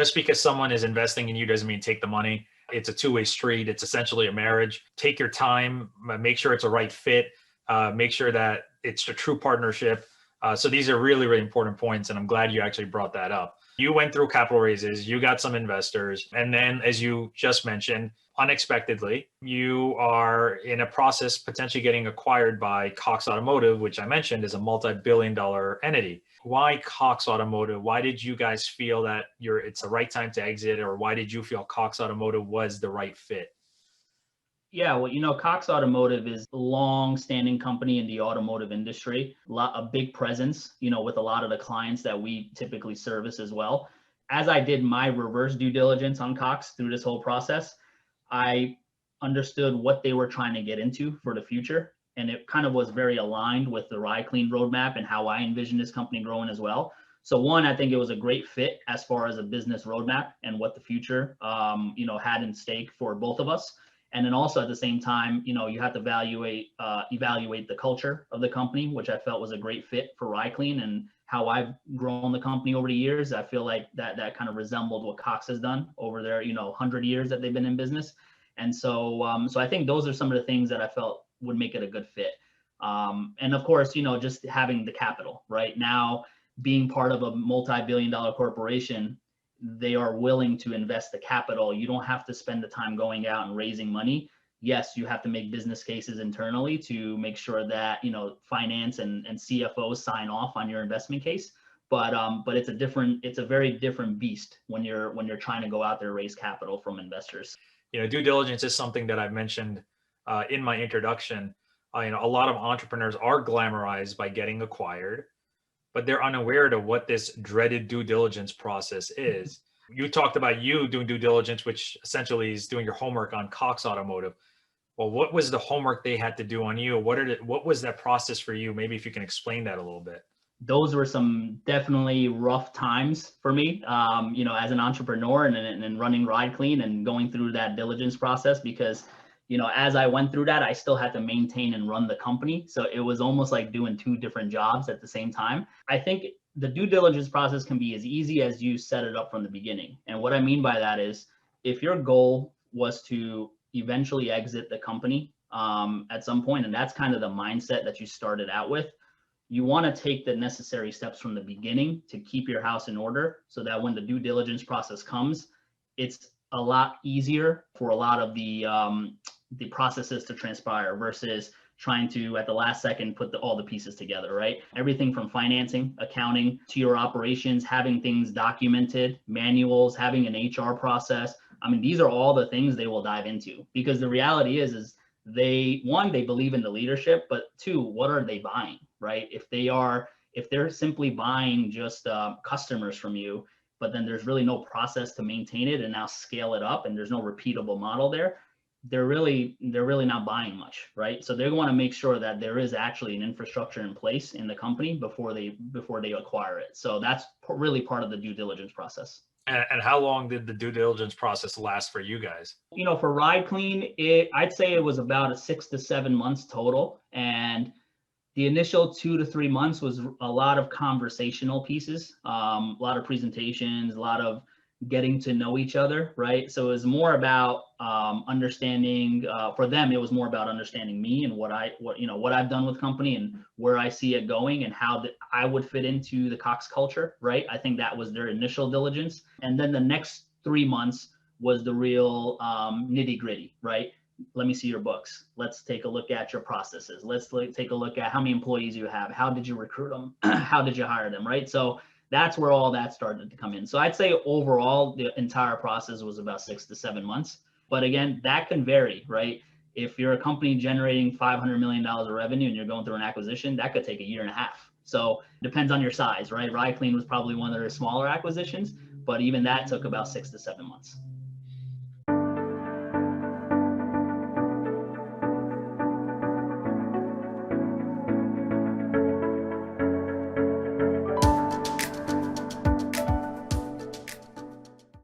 Just because someone is investing in you doesn't mean take the money. It's a two-way street. It's essentially a marriage. Take your time, make sure it's a right fit, make sure that it's a true partnership. So these are really, really important points. And I'm glad you actually brought that up. You went through capital raises, you got some investors. And then, as you just mentioned, unexpectedly, you are in a process potentially getting acquired by Cox Automotive, which I mentioned is a multi-billion-dollar entity. Why Cox Automotive? Why did you guys feel that it's the right time to exit, or why did you feel Cox Automotive was the right fit? Yeah, well, Cox Automotive is a long-standing company in the automotive industry, a big presence, with a lot of the clients that we typically service as well. As I did my reverse due diligence on Cox through this whole process, I understood what they were trying to get into for the future. And it kind of was very aligned with the RideKleen roadmap and how I envisioned this company growing as well. So one, I think it was a great fit as far as a business roadmap and what the future, had in stake for both of us. And then also at the same time, you have to evaluate the culture of the company, which I felt was a great fit for RideKleen and how I've grown the company over the years. I feel like that kind of resembled what Cox has done over their 100 years that they've been in business. And so I think those are some of the things that I felt would make it a good fit. And of course, just having the capital right now, being part of a multi-billion-dollar corporation, they are willing to invest the capital. You don't have to spend the time going out and raising money. Yes, you have to make business cases internally to make sure that finance and CFOs sign off on your investment case. But it's a very different beast when you're trying to go out there and raise capital from investors. Due diligence is something that I've mentioned in my introduction. A lot of entrepreneurs are glamorized by getting acquired, but they're unaware of what this dreaded due diligence process is. You talked about you doing due diligence, which essentially is doing your homework on Cox Automotive. Well, what was the homework they had to do on you? What was that process for you? Maybe if you can explain that a little bit. Those were some definitely rough times for me, as an entrepreneur and running RideKleen and going through that diligence process, because as I went through that, I still had to maintain and run the company. So it was almost like doing two different jobs at the same time. I think the due diligence process can be as easy as you set it up from the beginning. And what I mean by that is, if your goal was to eventually exit the company at some point, and that's kind of the mindset that you started out with, you want to take the necessary steps from the beginning to keep your house in order so that when the due diligence process comes, it's a lot easier for a lot of the processes to transpire versus trying to, at the last second, put all the pieces together, right? Everything from financing, accounting, to your operations, having things documented, manuals, having an HR process. I mean, these are all the things they will dive into, because the reality is they believe in the leadership, but two, what are they buying, right? If they're simply buying just customers from you, but then there's really no process to maintain it and now scale it up, and there's no repeatable model there, they're really not buying much, right? So they want to make sure that there is actually an infrastructure in place in the company before they acquire it. So that's really part of the due diligence process. And how long did the due diligence process last for you guys? For RideKleen, I'd say it was about 6 to 7 months total. And the initial 2 to 3 months was a lot of conversational pieces, a lot of presentations, a lot of getting to know each other, right? So it was more about understanding. For them, it was more about understanding me and what I've done with company and where I see it going and how I would fit into the Cox culture, right? I think that was their initial diligence, and then the next 3 months was the real nitty gritty, right? Let me see your books. Let's take a look at your processes. Let's take a look at how many employees you have. How did you recruit them? How did you hire them, right? So that's where all that started to come in. So I'd say overall, the entire process was about 6 to 7 months. But again, that can vary, right? If you're a company generating $500 million of revenue and you're going through an acquisition, that could take a year and a half. So it depends on your size, right? RideKleen was probably one of their smaller acquisitions, but even that took about 6 to 7 months.